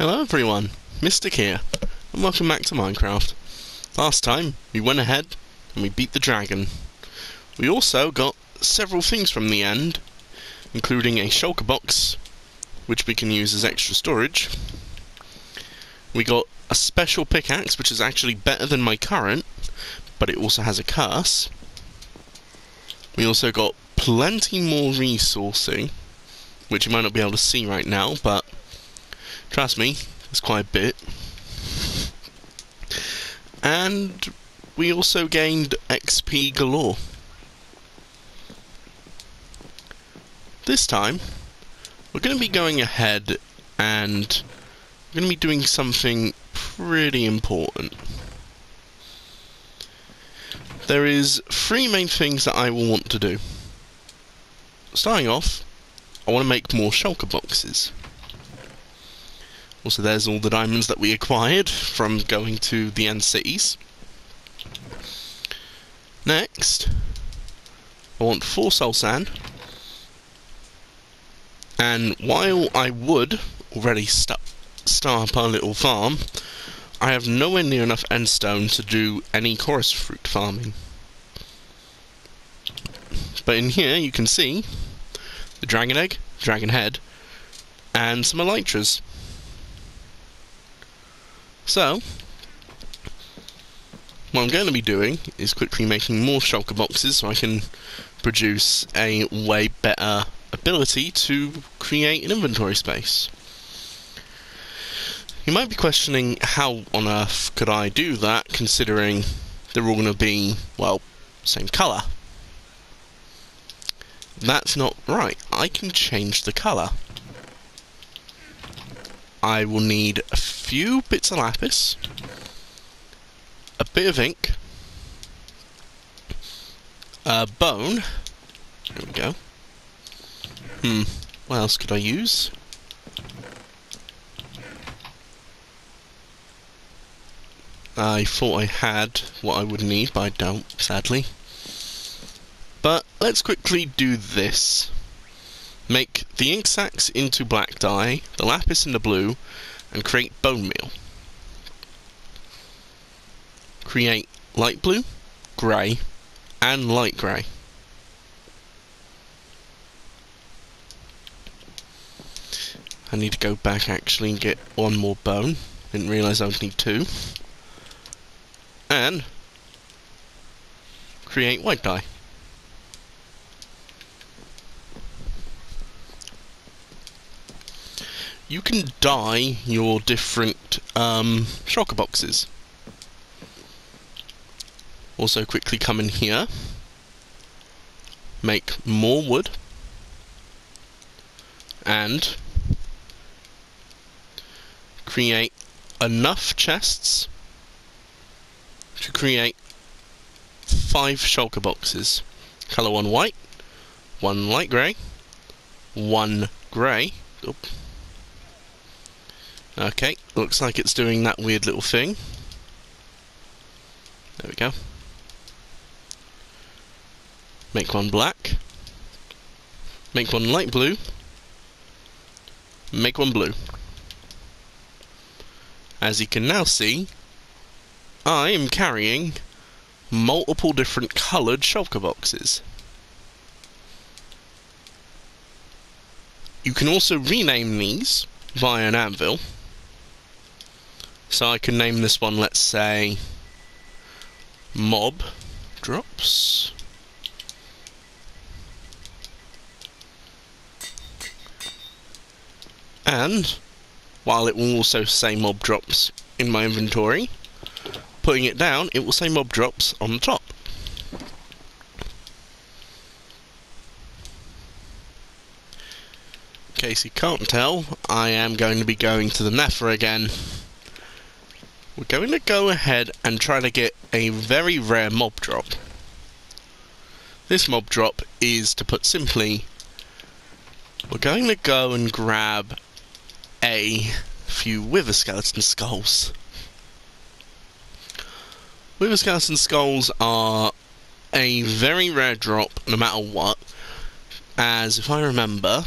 Hello everyone, Mystic here, and welcome back to Minecraft. Last time, we went ahead and we beat the dragon. We also got several things from the end, including a shulker box, which we can use as extra storage. We got a special pickaxe, which is actually better than my current, but it also has a curse. We also got plenty more resourcing, which you might not be able to see right now, but trust me, it's quite a bit. And we also gained XP galore. This time, we're going to be going ahead and we're going to be doing something pretty important. There is three main things that I will want to do. Starting off, I want to make more shulker boxes. Also, there's all the diamonds that we acquired from going to the end cities. Next, I want 4 soul sand. And while I would already start up our little farm, I have nowhere near enough endstone to do any chorus fruit farming. But in here you can see the dragon egg, dragon head, and some elytras. So, what I'm going to be doing is quickly making more shulker boxes so I can produce a way better ability to create an inventory space. You might be questioning how on earth could I do that, considering they're all going to be, well, same colour. That's not right. I can change the colour. I will need a few bits of lapis, a bit of ink, a bone, there we go. What else could I use? I thought I had what I would need, but I don't, sadly. But let's quickly do this. Make the ink sacs into black dye, the lapis into blue, and create bone meal. Create light blue, grey, and light grey. I need to go back actually and get one more bone. Didn't realise I would need 2. And create white dye. You can dye your different shulker boxes. Also quickly come in here, make more wood, and create enough chests to create 5 shulker boxes. Colour 1 white, 1 light grey, 1 grey. Okay, looks like it's doing that weird little thing. There we go. Make 1 black. Make 1 light blue. Make 1 blue. As you can now see, I am carrying multiple different coloured shulker boxes. You can also rename these via an anvil. So I can name this one, let's say, Mob Drops. And, while it will also say Mob Drops in my inventory, putting it down, it will say Mob Drops on the top. In case you can't tell, I am going to be going to the Nether again. We're going to go ahead and try to get a very rare mob drop. This mob drop is, to put simply, we're going to go and grab a few wither skeleton skulls. Wither skeleton skulls are a very rare drop no matter what, as if I remember,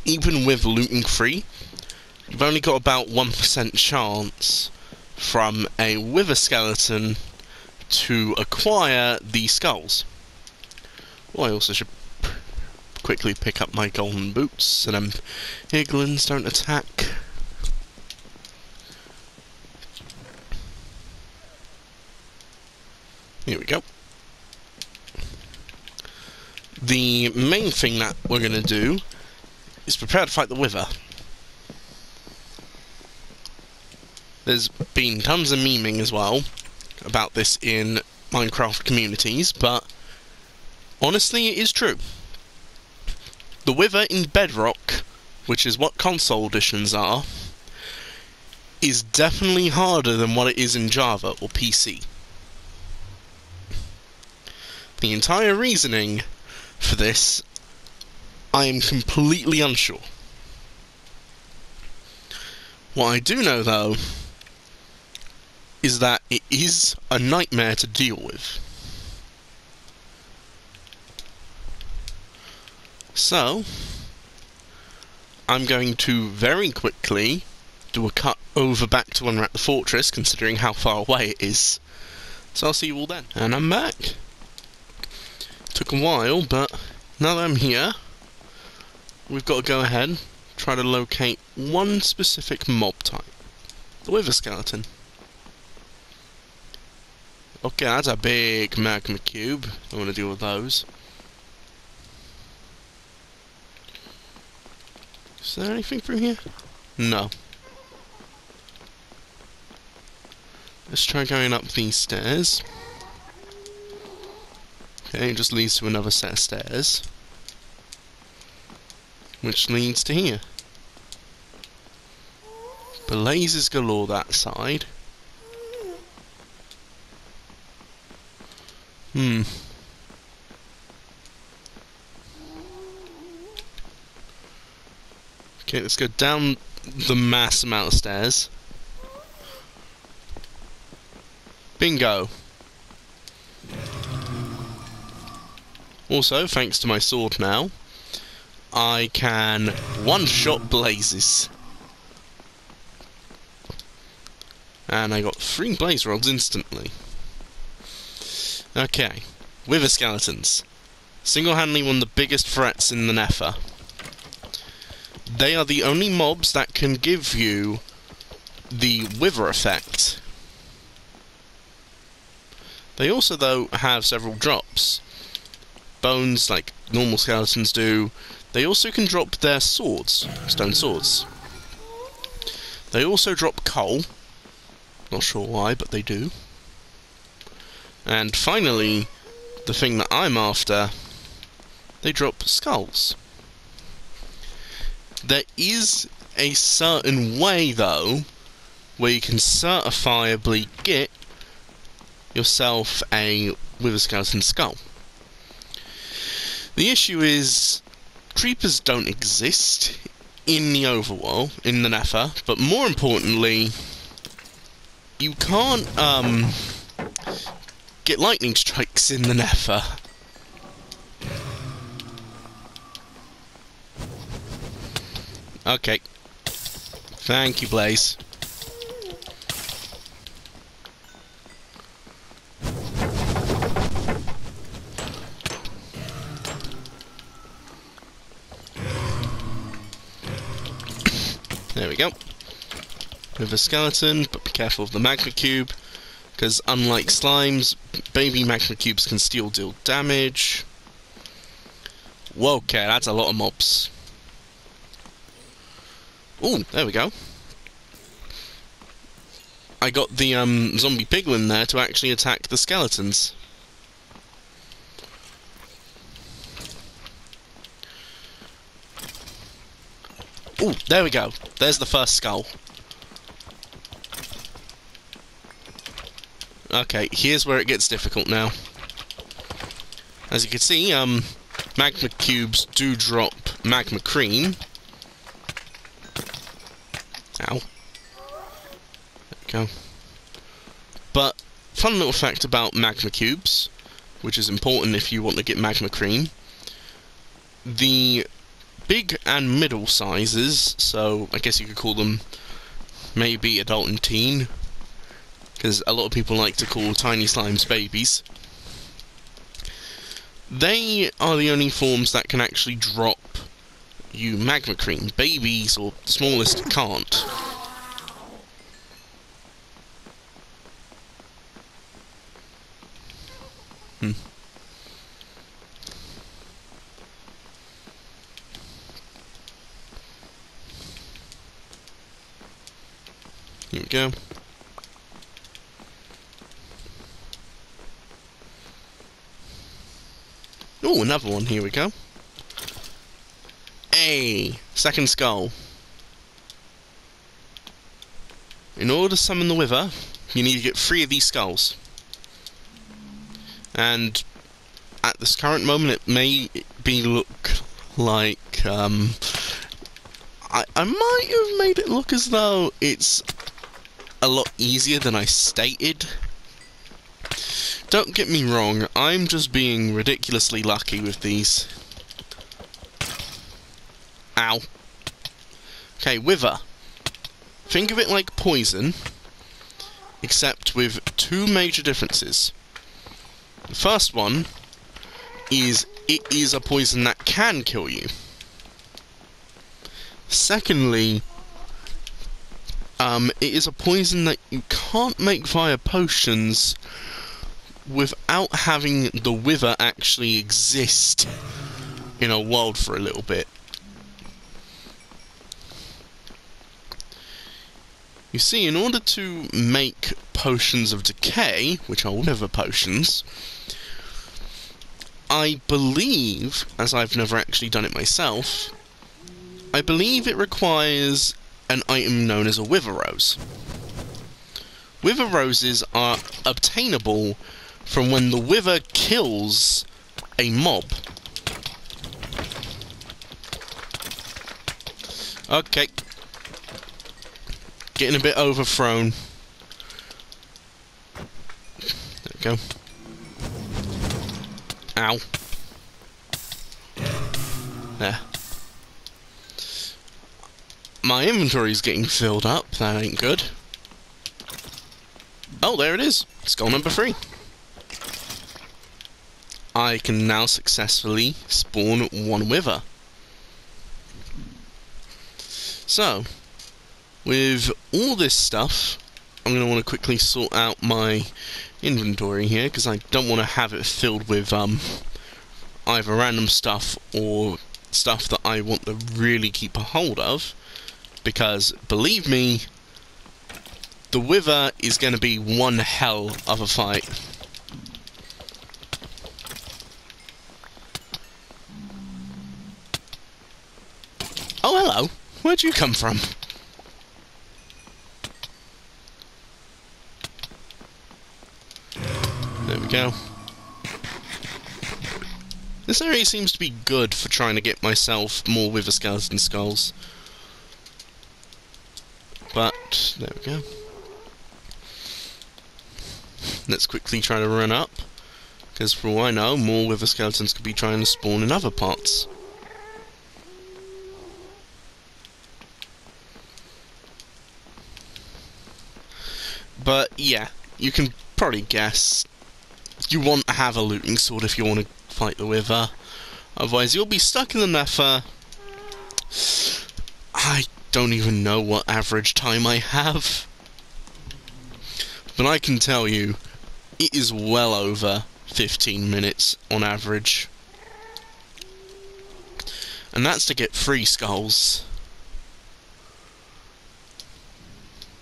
even with looting free, you've only got about 1% chance from a wither skeleton to acquire the skulls. Well, I also should quickly pick up my golden boots so them higlins don't attack. Here we go. The main thing that we're going to do is prepare to fight the wither. There's been tons of memeing as well about this in Minecraft communities, but honestly it is true. The wither in Bedrock, which is what console editions are, is definitely harder than what it is in Java or PC. The entire reasoning for this, I am completely unsure. What I do know, though, is that it is a nightmare to deal with. So, I'm going to very quickly do a cut over back to when we're at the fortress, considering how far away it is. So I'll see you all then. And I'm back. Took a while, but now that I'm here, we've got to go ahead, try to locate one specific mob type. The wither skeleton. Okay, that's a big magma cube. I want to deal with those. Is there anything through here? No. Let's try going up these stairs. Okay, it just leads to another set of stairs, which leads to here. Blazes galore that side. Okay, let's go down the mass amount of stairs. Bingo! Also, thanks to my sword now, I can one-shot blazes. And I got 3 blaze rods instantly. Okay, wither skeletons. Single-handedly one of the biggest threats in the Nether. They are the only mobs that can give you the wither effect. They also, though, have several drops. Bones, like normal skeletons do. They also can drop their swords, stone swords. They also drop coal. Not sure why, but they do. And finally, the thing that I'm after, they drop skulls. There is a certain way, though, where you can certifiably get yourself a wither skeleton skull. The issue is, creepers don't exist in the overworld, in the Nether, but more importantly, you can't, get lightning strikes in the Nether. Okay. Thank you, Blaze. There we go. With a skeleton, but be careful of the magma cube, because unlike slimes, baby magma cubes can still deal damage. Whoa, okay, that's a lot of mobs. Ooh, there we go. I got the zombie piglin there to actually attack the skeletons. Ooh, there we go. There's the first skull. Okay, here's where it gets difficult now. As you can see, magma cubes do drop magma cream. Ow. There we go. But, fun little fact about magma cubes, which is important if you want to get magma cream. The big and middle sizes, so I guess you could call them maybe adult and teen, because a lot of people like to call tiny slimes babies. They are the only forms that can actually drop you magma cream. Babies, or the smallest, can't. Here we go. Oh, another one. Here we go. Hey, second skull. In order to summon the Wither, you need to get 3 of these skulls. And at this current moment, it may look like I might have made it look as though it's a lot easier than I stated. Don't get me wrong, I'm just being ridiculously lucky with these. Ow. Okay, Wither. Think of it like poison, except with 2 major differences. The first one is it is a poison that can kill you. Secondly, it is a poison that you can't make via potions without having the Wither actually exist in a world for a little bit. You see, in order to make potions of decay, which are Wither potions, I believe, as I've never actually done it myself, I believe it requires an item known as a Wither Rose. Wither Roses are obtainable from when the Wither kills a mob. Okay. Getting a bit overthrown. There we go. Ow. There. My inventory's getting filled up. That ain't good. Oh, there it is. Skull number 3. I can now successfully spawn 1 Wither. So, with all this stuff, I'm going to want to quickly sort out my inventory here, because I don't want to have it filled with either random stuff or stuff that I want to really keep a hold of, because, believe me, the Wither is going to be one hell of a fight. Oh, hello. Where'd you come from? There we go. This area seems to be good for trying to get myself more Wither skeleton skulls. But, there we go. Let's quickly try to run up, because for all I know, more Wither skeletons could be trying to spawn in other parts. But yeah, you can probably guess, you want to have a looting sword if you want to fight the Wither. Otherwise you'll be stuck in the Nether. I don't even know what average time I have, but I can tell you, it is well over 15 minutes on average. And that's to get 3 skulls.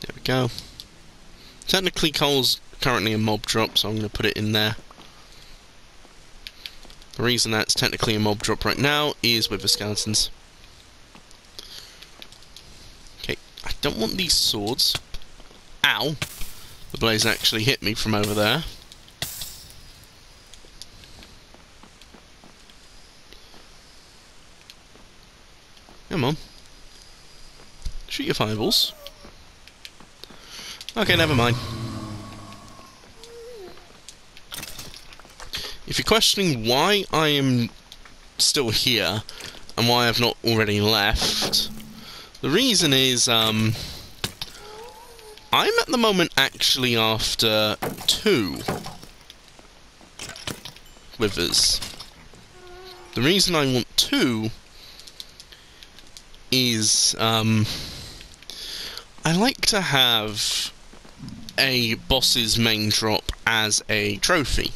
There we go. Technically, coal's currently a mob drop, so I'm going to put it in there. The reason that's technically a mob drop right now is with the skeletons. Okay, I don't want these swords. Ow! The blaze actually hit me from over there. Come on. Shoot your fireballs. Okay, never mind. If you're questioning why I am still here, and why I've not already left. The reason is, I'm at the moment actually after 2 withers. The reason I want 2 is, I like to have a boss's main drop as a trophy.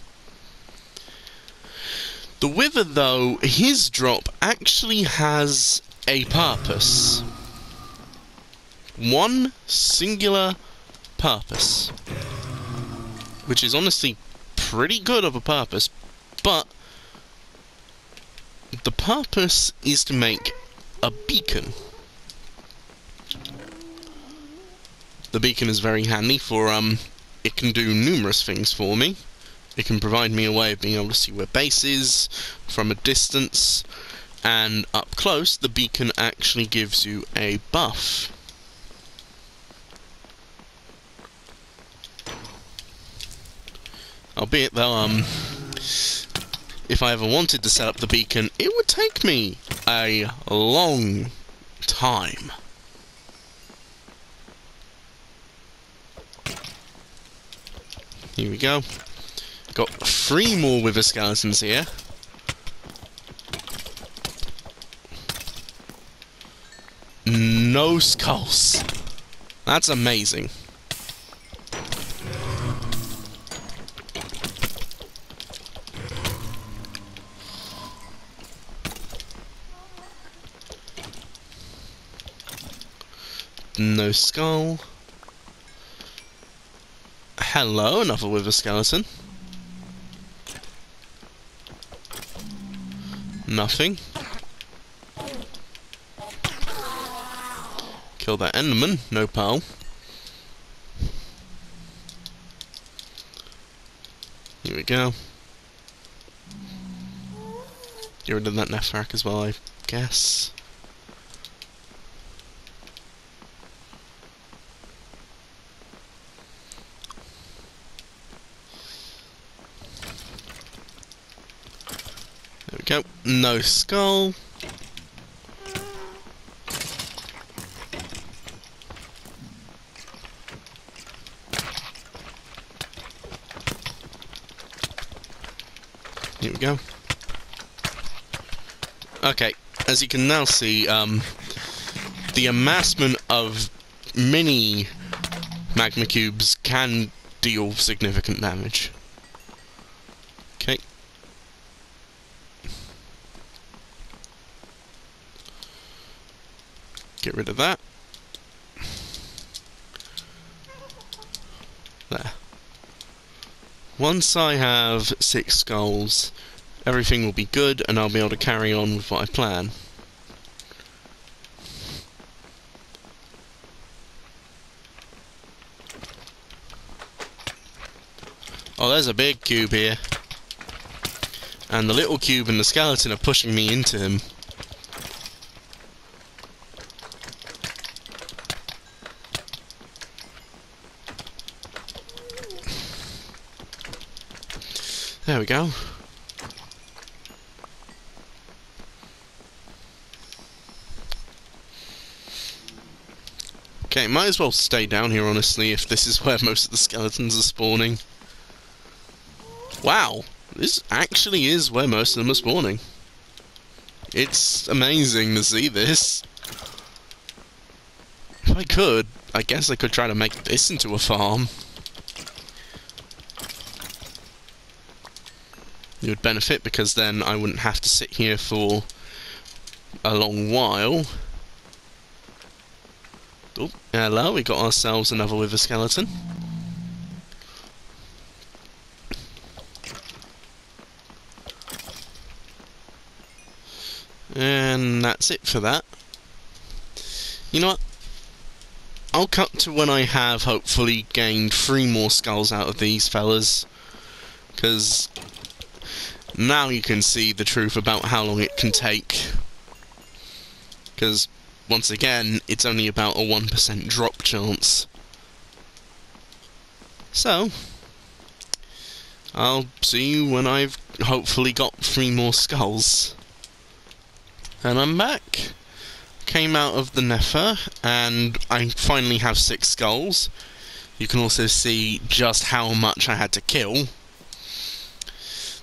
The wither, though, his drop actually has a purpose. One singular purpose. Which is honestly pretty good of a purpose, but the purpose is to make a beacon. The beacon is very handy for, it can do numerous things for me. It can provide me a way of being able to see where base is from a distance, and up close the beacon actually gives you a buff. Albeit though, if I ever wanted to set up the beacon, it would take me a long time. Here we go. Got 3 more wither skeletons here. No skulls. That's amazing. No skull. Hello, another wither skeleton. Nothing. Kill that enderman, no pearl. Here we go. Get rid of that netherrack as well, I guess. There we go. No skull. Here we go. Okay, as you can now see, the amassment of mini magma cubes can deal significant damage. Okay. Get rid of that. There. Once I have 6 skulls, everything will be good and I'll be able to carry on with what I plan. Oh, there's a big cube here. And the little cube and the skeleton are pushing me into him. There we go. Okay, might as well stay down here, honestly, if this is where most of the skeletons are spawning. Wow, this actually is where most of them are spawning. It's amazing to see this. If I could, I guess I could try to make this into a farm. It would benefit because then I wouldn't have to sit here for a long while. Oh, hello, we got ourselves another wither skeleton. And that's it for that. You know what? I'll cut to when I have hopefully gained 3 more skulls out of these fellas. Because now you can see the truth about how long it can take. Because, once again, it's only about a 1% drop chance. So, I'll see you when I've hopefully got 3 more skulls. And I'm back. Came out of the Nether, and I finally have 6 skulls. You can also see just how much I had to kill.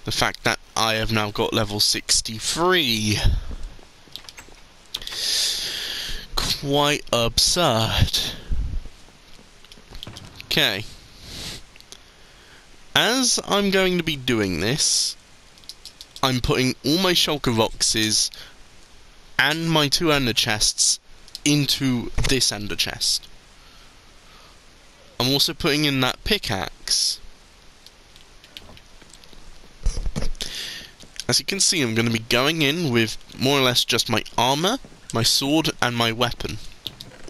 The fact that I have now got level 63. Quite absurd. Okay. As I'm going to be doing this, I'm putting all my shulker boxes and my 2 ender chests into this ender chest. I'm also putting in that pickaxe. As you can see, I'm going to be going in with more or less just my armour, my sword, and my weapon.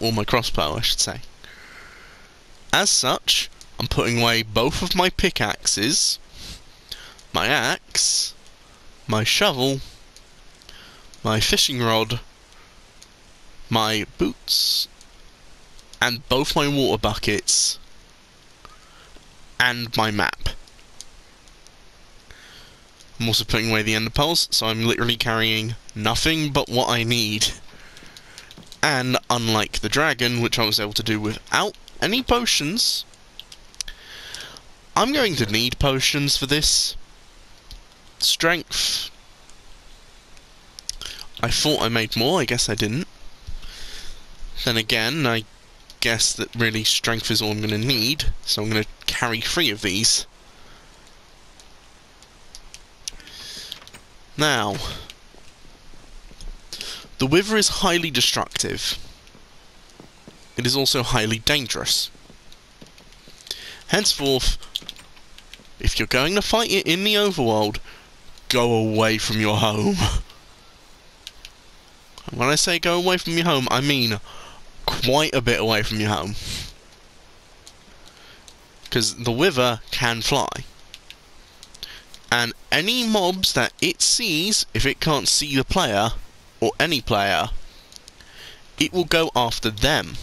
Or my crossbow, I should say. As such, I'm putting away both of my pickaxes, my axe, my shovel, my fishing rod, my boots, and both my water buckets, and my map. I'm also putting away the ender pearls, so I'm literally carrying nothing but what I need. And unlike the dragon, which I was able to do without any potions, I'm going to need potions for this. Strength. I thought I made more, I guess I didn't. Then again, I guess that really strength is all I'm going to need, so I'm going to carry 3 of these. Now, the Wither is highly destructive. It is also highly dangerous. Henceforth, if you're going to fight it in the overworld, go away from your home. When I say go away from your home, I mean quite a bit away from your home. Because the Wither can fly. And any mobs that it sees, if it can't see the player, or any player, it will go after them.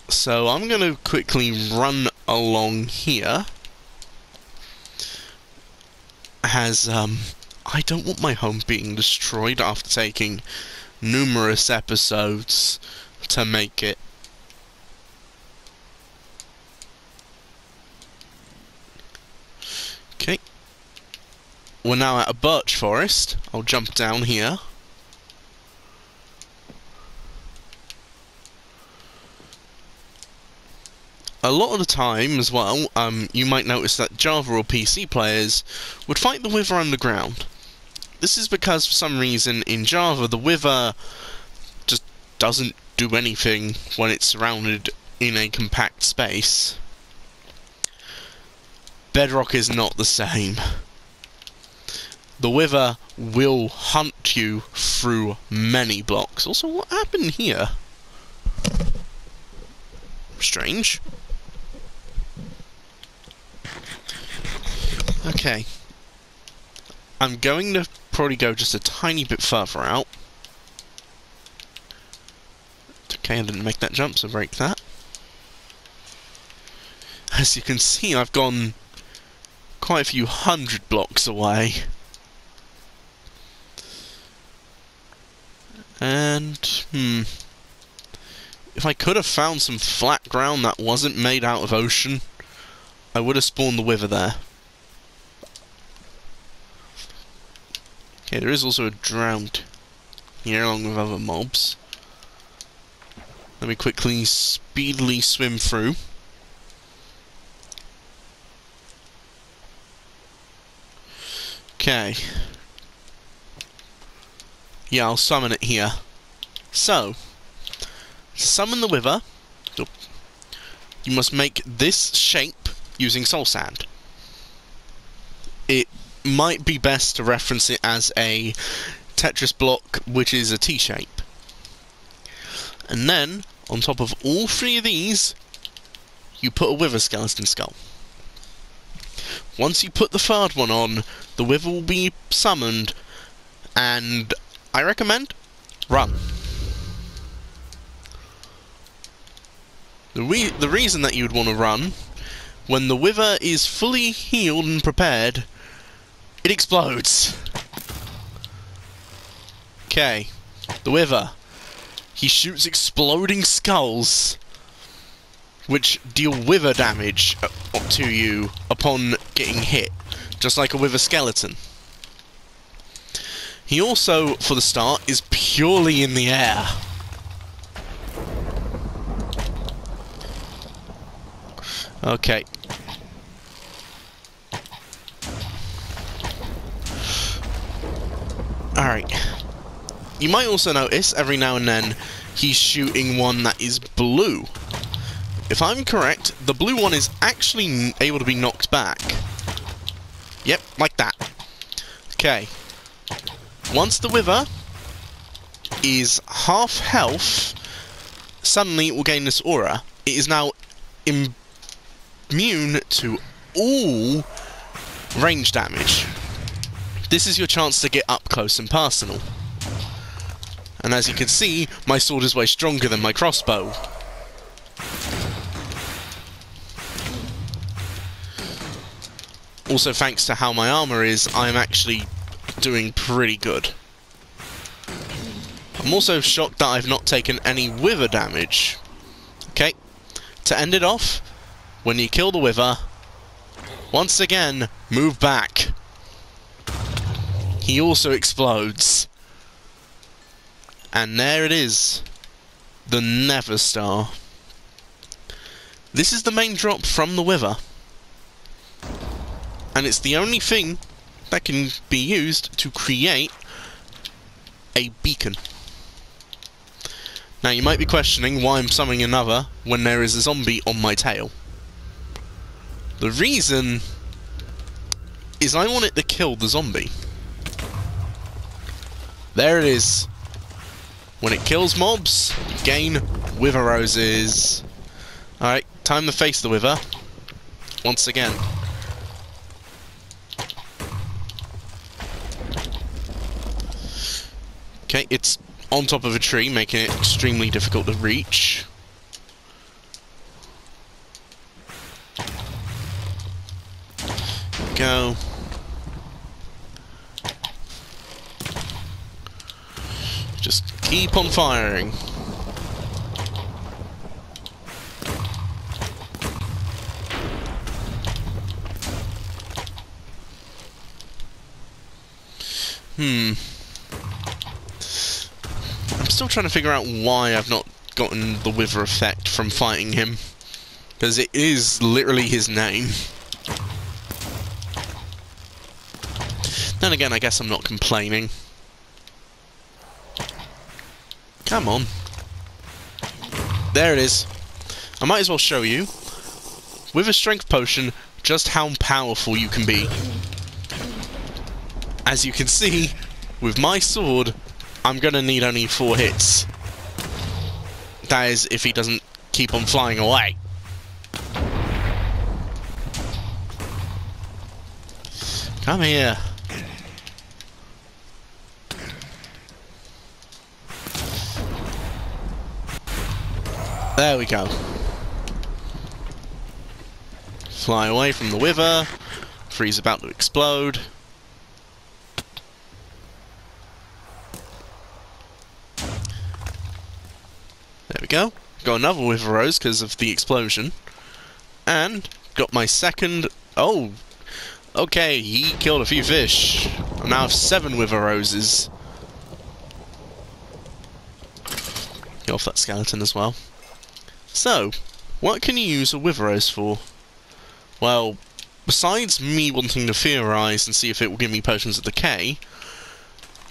So I'm going to quickly run along here. As, I don't want my home being destroyed after taking numerous episodes to make it. Okay. We're now at a Birch Forest. I'll jump down here. A lot of the time as well, you might notice that Java or PC players would fight the Wither underground. This is because for some reason in Java the Wither just doesn't do anything when it's surrounded in a compact space. Bedrock is not the same. The Wither will hunt you through many blocks. Also, what happened here? Strange. Okay. I'm going to probably go just a tiny bit further out. Okay, I didn't make that jump, so break that. As you can see, I've gone quite a few 100 blocks away. And, if I could have found some flat ground that wasn't made out of ocean, I would have spawned the Wither there. Okay, there is also a drowned here along with other mobs. Let me quickly, speedily swim through. Okay. Yeah, I'll summon it here. So, to summon the Wither, you must make this shape using soul sand. It might be best to reference it as a Tetris block, which is a T-shape. And then, on top of all 3 of these, you put a Wither skeleton skull. Once you put the 3rd one on, the Wither will be summoned, and I recommend run. The reason that you would want to run, when the Wither is fully healed and prepared, It explodes. Okay. The Wither. He shoots exploding skulls, which deal wither damage to you upon getting hit, just like a wither skeleton. He also, for the start, is purely in the air. Okay. Alright. You might also notice, every now and then, he's shooting one that is blue. If I'm correct, the blue one is actually able to be knocked back. Yep, like that. Okay. Once the Wither is half health, suddenly it will gain this aura. It is now immune to all range damage. This is your chance to get up close and personal. And as you can see, my sword is way stronger than my crossbow. Also, thanks to how my armor is, I'm actually doing pretty good. I'm also shocked that I've not taken any Wither damage. Okay, to end it off, when you kill the Wither, once again, move back. He also explodes. And there it is. The Nether Star. This is the main drop from the Wither. And it's the only thing that can be used to create a beacon. Now you might be questioning why I'm summoning another when there is a zombie on my tail. The reason is I want it to kill the zombie. There it is. When it kills mobs, gain Wither Roses. Alright, time to face the Wither. Once again. Okay, it's on top of a tree, making it extremely difficult to reach. Go. Just keep on firing. I'm still trying to figure out why I've not gotten the Wither effect from fighting him. Because it is literally his name. Then again, I guess I'm not complaining. Come on. There it is. I might as well show you, with a strength potion, just how powerful you can be. As you can see, with my sword, I'm gonna need only 4 hits. That is, if he doesn't keep on flying away. Come here. There we go. Fly away from the Wither. Free's about to explode. There we go. Got another Wither Rose because of the explosion. And got my second... Oh! Okay, he killed a few fish. I now have 7 Wither Roses. Get off that skeleton as well. So, what can you use a Wither Rose for? Well, besides me wanting to theorise and see if it will give me potions of decay,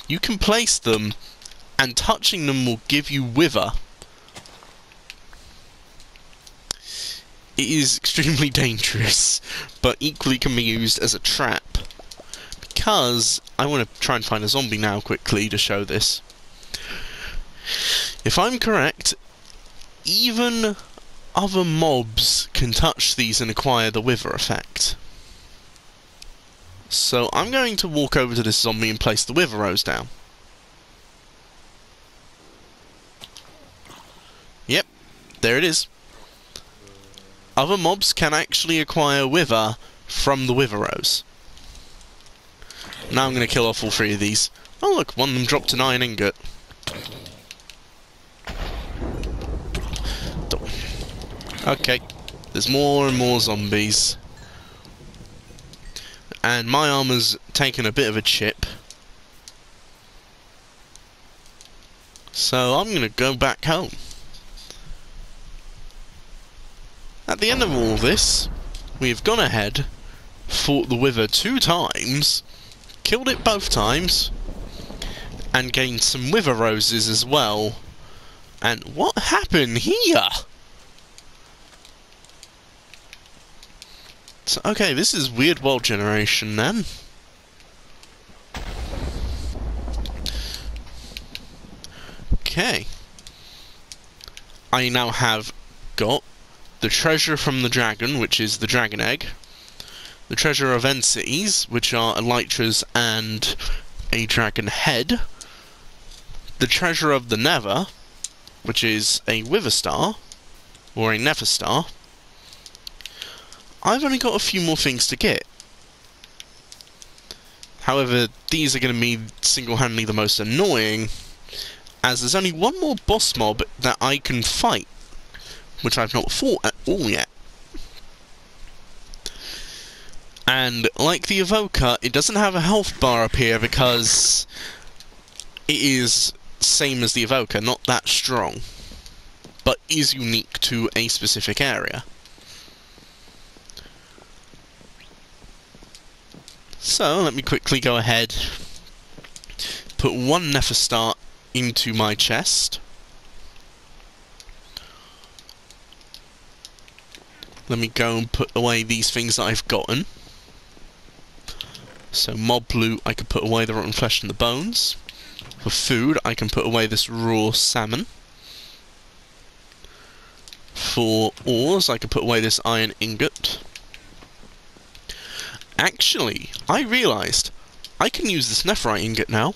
you can place them, and touching them will give you Wither. It is extremely dangerous, but equally can be used as a trap. Because, I want to try and find a zombie now quickly to show this. If I'm correct, even other mobs can touch these and acquire the Wither effect. So I'm going to walk over to this zombie and place the Wither Rose down. Yep, there it is. Other mobs can actually acquire Wither from the Wither Rose. Now I'm going to kill off all 3 of these. Oh look, one of them dropped an iron ingot. Okay, there's more and more zombies. And my armor's taken a bit of a chip. So I'm going to go back home. At the end of all this, we've gone ahead, fought the Wither 2 times, killed it both times, and gained some Wither roses as well. And what happened here? So, okay, this is weird world generation then. Okay. I now have got the treasure from the dragon, which is the dragon egg. The treasure of end cities, which are elytras and a dragon head. The treasure of the Nether, which is a wither star, or a nether star. I've only got a few more things to get. However, these are going to be single-handedly the most annoying, as there's only one more boss mob that I can fight, which I've not fought at all yet. And like the evoker, it doesn't have a health bar up here because it is same as the evoker, not that strong, but is unique to a specific area. So let me quickly go ahead, put one nether star into my chest. Let me go and put away these things that I've gotten. So mob loot, I can put away the rotten flesh and the bones. For food, I can put away this raw salmon. For ores, I can put away this iron ingot. Actually, I realised I can use this netherite ingot now.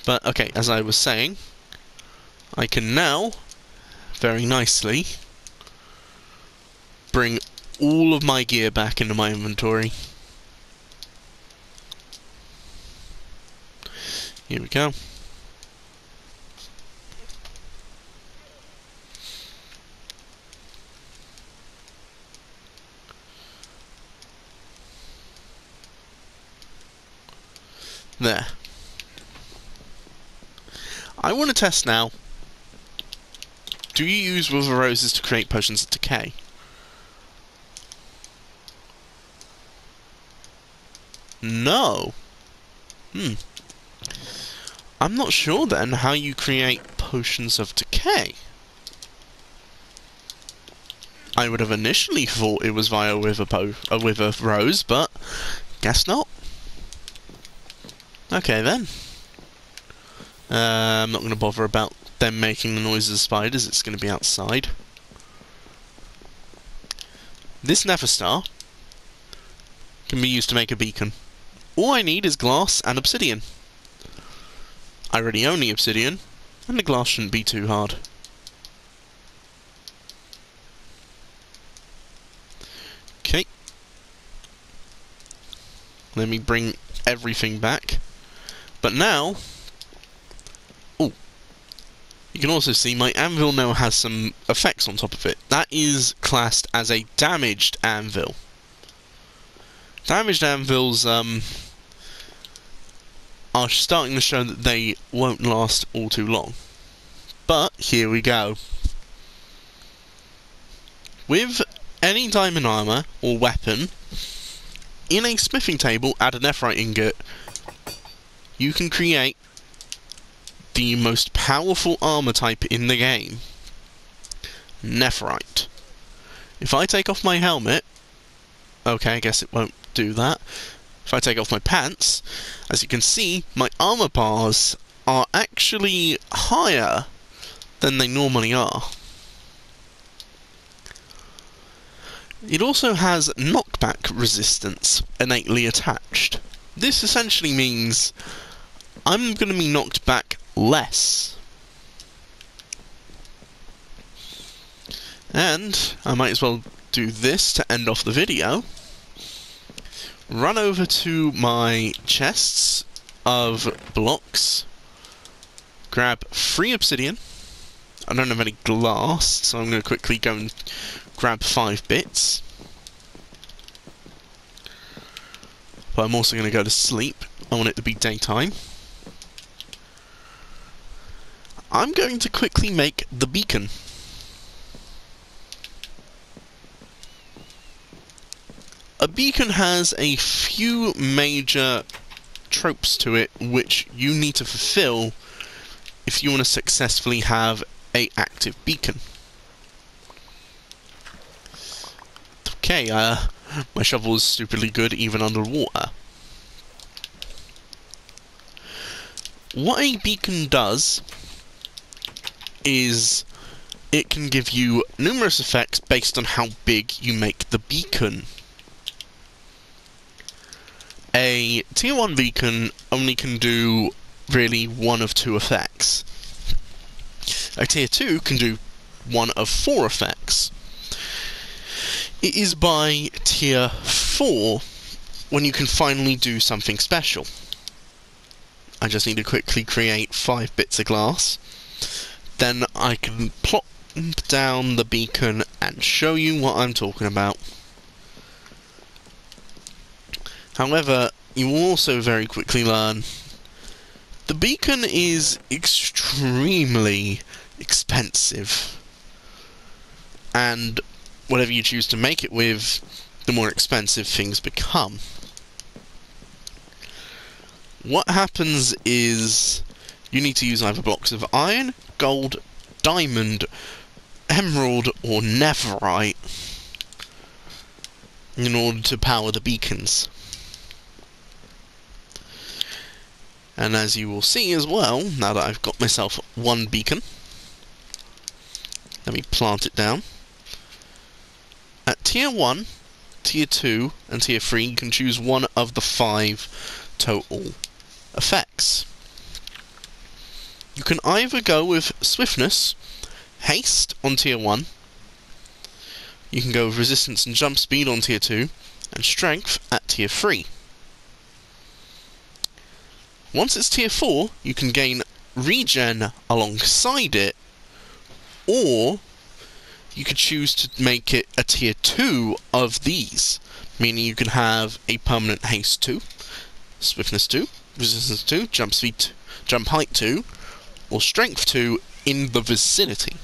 But, okay, as I was saying, I can now, very nicely, bring all of my gear back into my inventory. Here we go. There. I want to test now. Do you use wither roses to create potions of decay? No. I'm not sure then how you create potions of decay. I would have initially thought it was via a wither rose, but guess not. Okay then. I'm not going to bother about them making the noise of spiders, it's going to be outside. This nether star can be used to make a beacon. All I need is glass and obsidian. I already own the obsidian, and the glass shouldn't be too hard. Okay. Let me bring everything back. But now, oh, you can also see my anvil now has some effects on top of it. That is classed as a damaged anvil. Damaged anvils are starting to show that they won't last all too long. But here we go. With any diamond armor or weapon, in a smithing table, add a netherite ingot. You can create the most powerful armor type in the game, netherite. If I take off my helmet, okay, I guess it won't do that. If I take off my pants, as you can see, my armor bars are actually higher than they normally are. It also has knockback resistance innately attached. This essentially means I'm going to be knocked back less. And I might as well do this to end off the video. run over to my chests of blocks, grab 3 obsidian. I don't have any glass, so I'm going to quickly go and grab 5 bits. But I'm also going to go to sleep. I want it to be daytime. I'm going to quickly make the beacon. A beacon has a few major tropes to it which you need to fulfill if you want to successfully have an active beacon. Okay, my shovel is stupidly good even underwater. What a beacon does is it can give you numerous effects based on how big you make the beacon. A tier 1 beacon only can do really one of 2 effects. A tier 2 can do one of 4 effects. It is by tier 4 when you can finally do something special. I just need to quickly create 5 bits of glass. Then I can plop down the beacon and show you what I'm talking about. However, you will also very quickly learn the beacon is extremely expensive. And whatever you choose to make it with, the more expensive things become. What happens is you need to use either blocks of iron, gold, diamond, emerald, or netherite in order to power the beacons. And as you will see as well, now that I've got myself 1 beacon, let me plant it down. At tier 1, tier 2, and tier 3, you can choose one of the 5 total effects. You can either go with swiftness, haste on tier 1, you can go with resistance and jump speed on tier 2, and strength at tier 3. Once it's tier 4, you can gain regen alongside it, or you could choose to make it a tier 2 of these, meaning you can have a permanent haste 2, swiftness 2, resistance 2, jump speed 2, jump height 2, or strength 2 in the vicinity.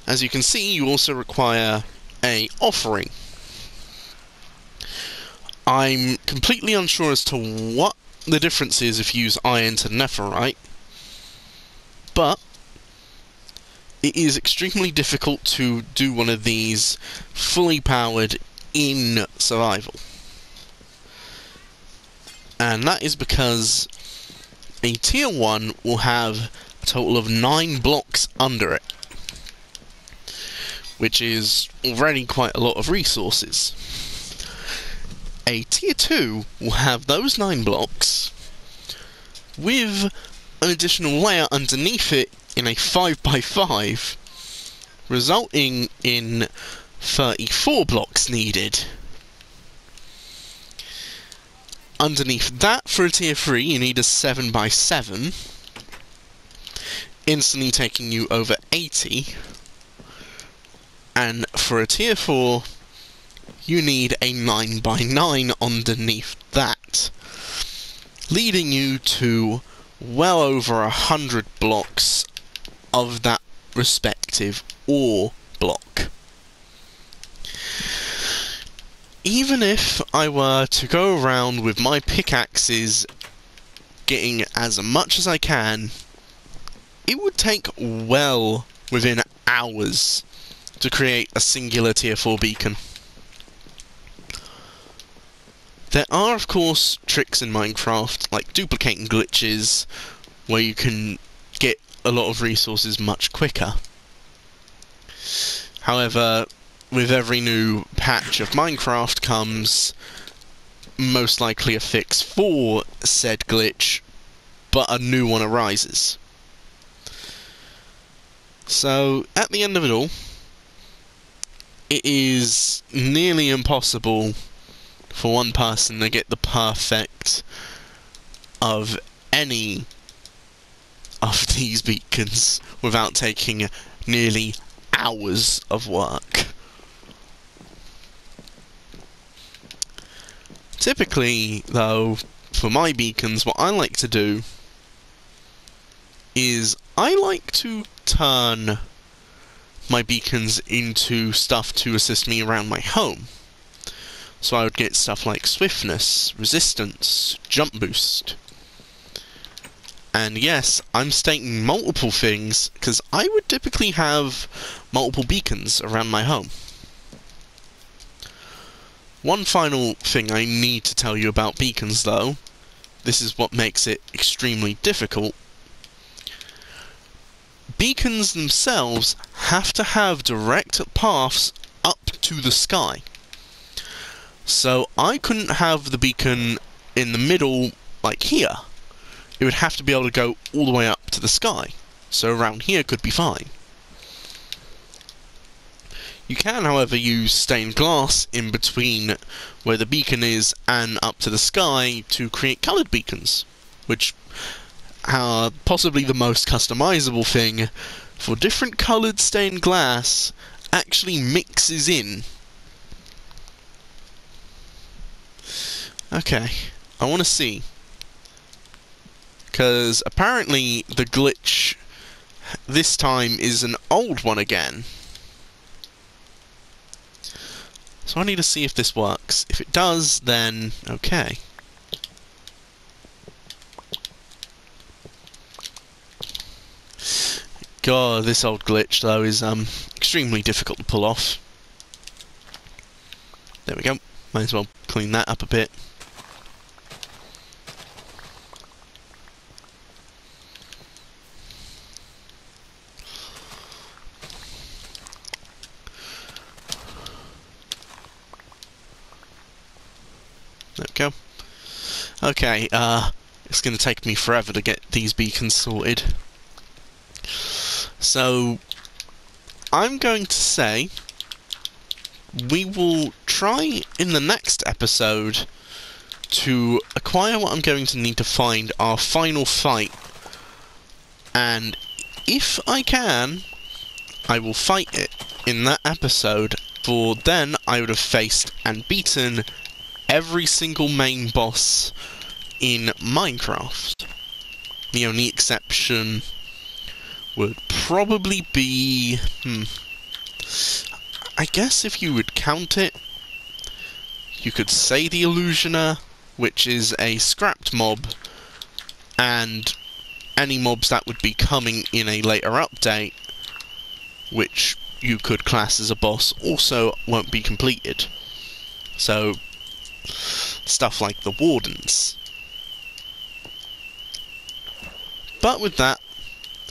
As you can see, you also require an offering. I'm completely unsure as to what the difference is if you use iron to netherite, but it is extremely difficult to do one of these fully powered in survival. And that is because a tier 1 will have a total of 9 blocks under it, which is already quite a lot of resources. A tier 2 will have those 9 blocks with an additional layer underneath it in a 5x5, resulting in 34 blocks needed. Underneath that, for a tier 3, you need a 7x7, instantly taking you over 80. And for a tier 4, you need a 9x9 underneath that, leading you to well over 100 blocks of that respective ore block. Even if I were to go around with my pickaxes getting as much as I can, it would take well within hours to create a singular tier 4 beacon. There are, of course, tricks in Minecraft, like duplicating glitches, where you can get a lot of resources much quicker. However, with every new patch of Minecraft comes most likely a fix for said glitch, but a new one arises. So, at the end of it all, it is nearly impossible for one person to get the perfect of any of these beacons without taking nearly hours of work. Typically, though, for my beacons, what I like to do is I like to turn my beacons into stuff to assist me around my home. So I would get stuff like swiftness, resistance, jump boost. And yes, I'm stating multiple things, because I would typically have multiple beacons around my home. One final thing I need to tell you about beacons, though. This is what makes it extremely difficult. Beacons themselves have to have direct paths up to the sky. So I couldn't have the beacon in the middle, like here. It would have to be able to go all the way up to the sky. So around here could be fine. You can, however, use stained glass in between where the beacon is and up to the sky to create coloured beacons, which are possibly the most customizable thing, for different coloured stained glass actually mixes in. Okay, I want to see, because apparently the glitch this time is an old one again. So I need to see if this works. If it does, then okay. God, this old glitch, though, is extremely difficult to pull off. There we go. Might as well clean that up a bit. There we go. Okay, it's going to take me forever to get these beacons sorted. So, I'm going to say we will try in the next episode to acquire what I'm going to need to find our final fight. And if I can, I will fight it in that episode, for then I would have faced and beaten every single main boss in Minecraft. The only exception would probably be... I guess if you would count it, you could say the Illusioner, which is a scrapped mob, and any mobs that would be coming in a later update, which you could class as a boss, also won't be completed. So, stuff like the Wardens. But with that,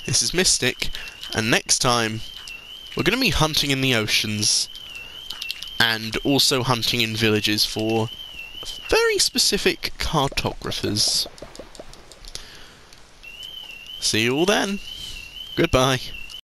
this is Mystic, and next time we're going to be hunting in the oceans, and also hunting in villages for very specific cartographers. See you all then. Goodbye.